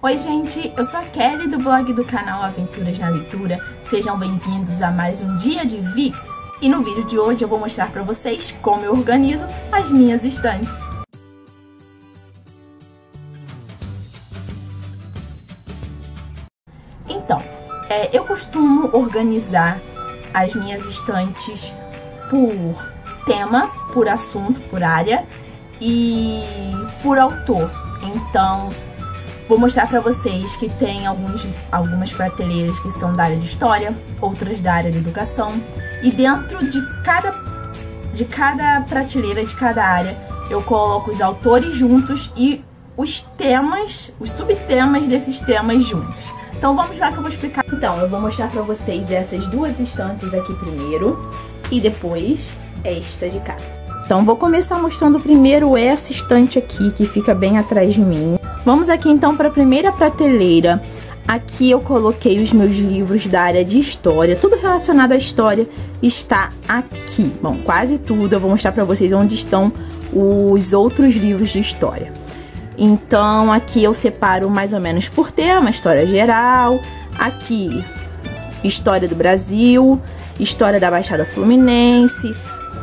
Oi gente, eu sou a Kelly do blog do canal Aventuras na Leitura. Sejam bem-vindos a mais um dia de VIX. E no vídeo de hoje eu vou mostrar pra vocês como eu organizo as minhas estantes. Então, eu costumo organizar as minhas estantes por tema, por assunto, por área e por autor. Então, vou mostrar pra vocês que tem algumas prateleiras que são da área de história, outras da área de educação. E dentro de cada prateleira, de cada área, eu coloco os autores juntos e os temas, os subtemas desses temas juntos. Então vamos lá que eu vou explicar. Então, eu vou mostrar pra vocês essas duas estantes aqui primeiro e depois esta de cá. Então vou começar mostrando primeiro essa estante aqui, que fica bem atrás de mim. Vamos aqui então para a primeira prateleira. Aqui eu coloquei os meus livros da área de história. Tudo relacionado à história está aqui. Bom, quase tudo. Eu vou mostrar para vocês onde estão os outros livros de história. Então aqui eu separo mais ou menos por tema, história geral. Aqui, história do Brasil, história da Baixada Fluminense.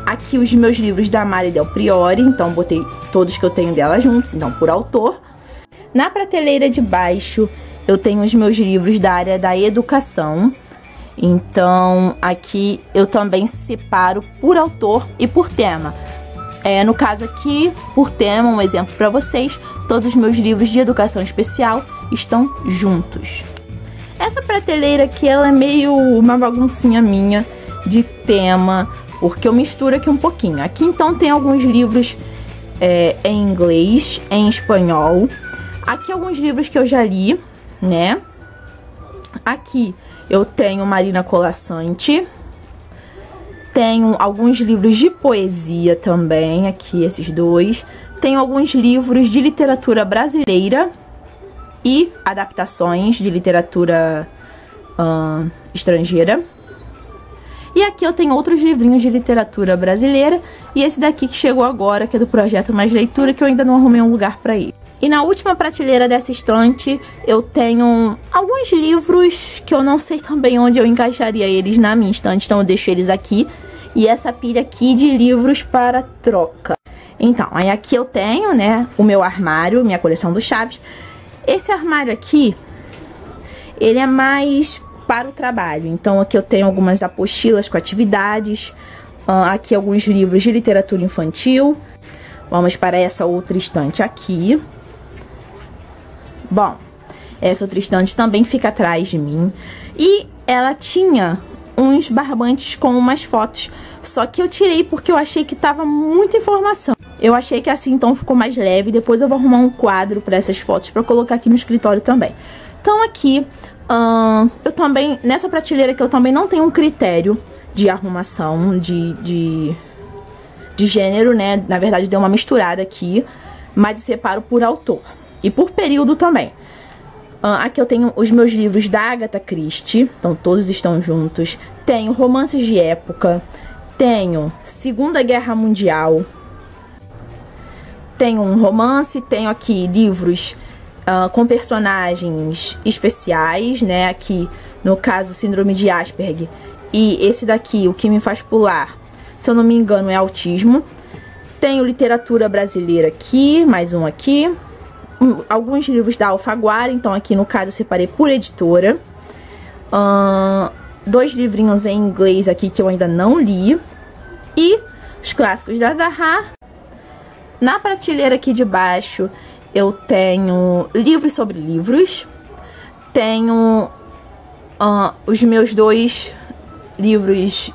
Aqui os meus livros da Mari Del Priori, então botei todos que eu tenho dela juntos, então por autor. Na prateleira de baixo eu tenho os meus livros da área da educação, então aqui eu também separo por autor e por tema. No caso aqui, por tema, um exemplo para vocês, todos os meus livros de educação especial estão juntos. Essa prateleira aqui, ela é meio uma baguncinha minha de tema, porque eu misturo aqui um pouquinho. Aqui então tem alguns livros em inglês, em espanhol. Aqui alguns livros que eu já li, né? Aqui eu tenho Marina Colasanti. Tenho alguns livros de poesia também, aqui esses dois. Tenho alguns livros de literatura brasileira e adaptações de literatura estrangeira. E aqui eu tenho outros livrinhos de literatura brasileira e esse daqui que chegou agora, que é do projeto Mais Leitura, que eu ainda não arrumei um lugar para ele. E na última prateleira dessa estante eu tenho alguns livros que eu não sei também onde eu encaixaria eles na minha estante, então eu deixo eles aqui. E essa pilha aqui de livros para troca. Então, aí aqui eu tenho, né, o meu armário, minha coleção do Chaves. Esse armário aqui, ele é mais para o trabalho. Então aqui eu tenho algumas apostilas com atividades, aqui alguns livros de literatura infantil. Vamos para essa outra estante aqui. Bom, essa outra estante também fica atrás de mim. E ela tinha uns barbantes com umas fotos, só que eu tirei porque eu achei que tava muita informação. Eu achei que assim então ficou mais leve. Depois eu vou arrumar um quadro para essas fotos para colocar aqui no escritório também. Então aqui eu também, nessa prateleira que eu também não tenho um critério de arrumação de gênero, né? Na verdade deu uma misturada aqui, mas separo por autor e por período também. Aqui eu tenho os meus livros da Agatha Christie, então todos estão juntos. Tenho romances de época, tenho Segunda Guerra Mundial, tenho um romance, tenho aqui livros com personagens especiais, né? Aqui, no caso, Síndrome de Asperger. E esse daqui, O Que Me Faz Pular, se eu não me engano, é autismo. Tenho literatura brasileira aqui, mais um aqui. Alguns livros da Alfaguara, então aqui no caso eu separei por editora. Dois livrinhos em inglês aqui que eu ainda não li. E os clássicos da Zahar. Na prateleira aqui de baixo eu tenho livros sobre livros. Tenho os meus dois livros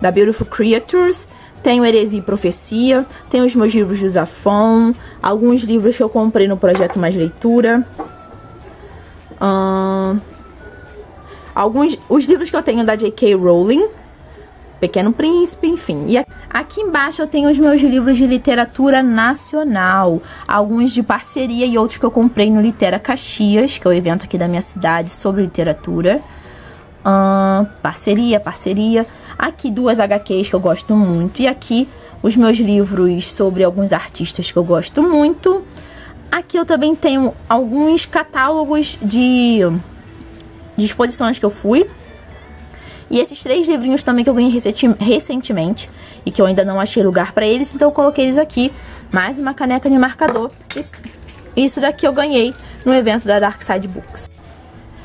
da Beautiful Creatures. Tenho Heresia e Profecia, tenho os meus livros do Zafon, alguns livros que eu comprei no projeto Mais Leitura, os livros que eu tenho da J.K. Rowling, Pequeno Príncipe, enfim. E aqui embaixo eu tenho os meus livros de literatura nacional, alguns de parceria e outros que eu comprei no Litera Caxias, que é o evento aqui da minha cidade sobre literatura. Parceria. Aqui duas HQs que eu gosto muito. E aqui os meus livros sobre alguns artistas que eu gosto muito. Aqui eu também tenho alguns catálogos de exposições que eu fui. E esses 3 livrinhos também que eu ganhei recentemente e que eu ainda não achei lugar pra eles, então eu coloquei eles aqui. Mais uma caneca de marcador. Isso daqui eu ganhei no evento da Dark Side Books.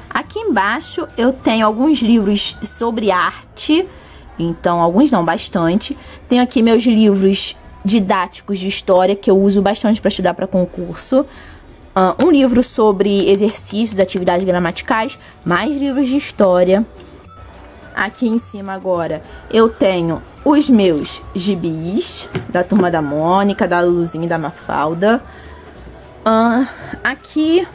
Aqui embaixo eu tenho alguns livros sobre arte, então alguns não, bastante. Tenho aqui meus livros didáticos de história que eu uso bastante para estudar para concurso. Um livro sobre exercícios, atividades gramaticais, mais livros de história. Aqui em cima agora eu tenho os meus gibis da Turma da Mônica, da Luluzinha e da Mafalda. Aqui,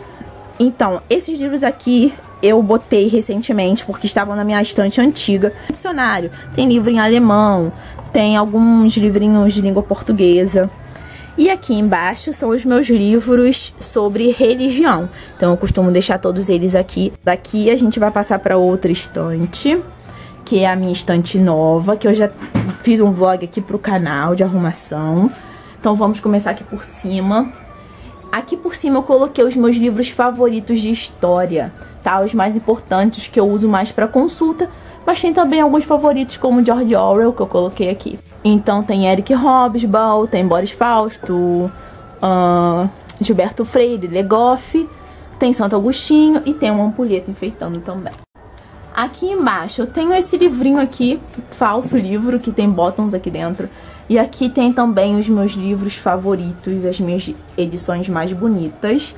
então, esses livros aqui eu botei recentemente porque estavam na minha estante antiga. Dicionário, tem livro em alemão, tem alguns livrinhos de língua portuguesa. E aqui embaixo são os meus livros sobre religião. Então eu costumo deixar todos eles aqui. Daqui a gente vai passar para outra estante, que é a minha estante nova, que eu já fiz um vlog aqui pro canal de arrumação. Então vamos começar aqui por cima. Aqui por cima eu coloquei os meus livros favoritos de história, tá? Os mais importantes que eu uso mais para consulta, mas tem também alguns favoritos como George Orwell que eu coloquei aqui. Então tem Eric Hobsbawm, tem Boris Fausto, Gilberto Freire, Legoff, tem Santo Agostinho e tem uma ampulheta enfeitando também. Aqui embaixo eu tenho esse livrinho aqui, falso livro, que tem bottoms aqui dentro. E aqui tem também os meus livros favoritos, as minhas edições mais bonitas.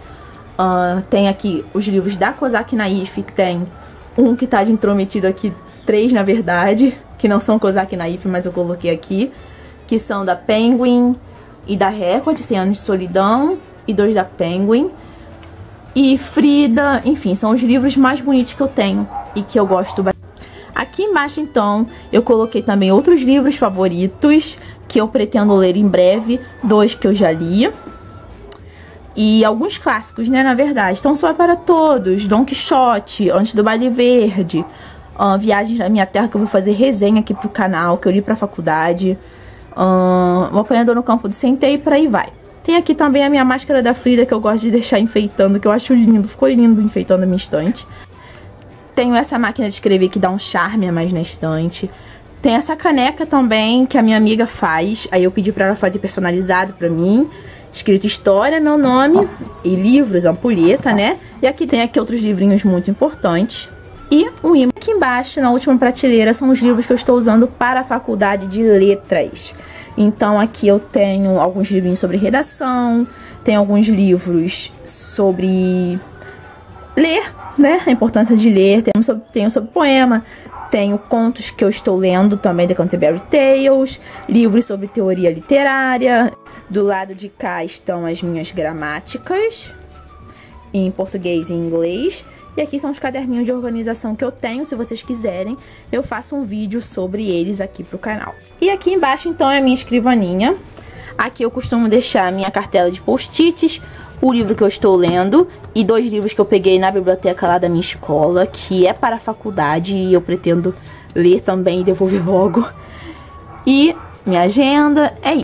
Tem aqui os livros da Kozak Naif, tem um que tá de intrometido aqui, 3 na verdade, que não são Kozak Naif, mas eu coloquei aqui. Que são da Penguin e da Record, 100 Anos de Solidão, e 2 da Penguin. E Frida, enfim, são os livros mais bonitos que eu tenho e que eu gosto bastante. Aqui embaixo, então, eu coloquei também outros livros favoritos que eu pretendo ler em breve, 2 que eu já li. E alguns clássicos, né, na verdade. Então, Só é para Todos, Dom Quixote, Antes do Baile Verde, Viagens na Minha Terra, que eu vou fazer resenha aqui pro canal, que eu li pra faculdade, O Apanhador no Campo do Centeio e por aí vai. Tem aqui também a minha máscara da Frida, que eu gosto de deixar enfeitando, que eu acho lindo, ficou lindo enfeitando a minha estante. Tenho essa máquina de escrever que dá um charme a mais na estante. Tem essa caneca também, que a minha amiga faz, aí eu pedi pra ela fazer personalizado pra mim. Escrito História, meu nome, e livros, ampulheta, né? E aqui tem outros livrinhos muito importantes. E um imã. Aqui embaixo, na última prateleira, são os livros que eu estou usando para a faculdade de letras. Então aqui eu tenho alguns livrinhos sobre redação, tem alguns livros sobre ler, né? A importância de ler, tenho sobre poema, tenho contos que eu estou lendo também, The Canterbury Tales, livros sobre teoria literária. Do lado de cá estão as minhas gramáticas, em português e inglês. E aqui são os caderninhos de organização que eu tenho, se vocês quiserem, eu faço um vídeo sobre eles aqui pro canal. E aqui embaixo, então, é a minha escrivaninha. Aqui eu costumo deixar a minha cartela de post-its, o livro que eu estou lendo e 2 livros que eu peguei na biblioteca lá da minha escola, que é para a faculdade e eu pretendo ler também e devolver logo. E minha agenda, é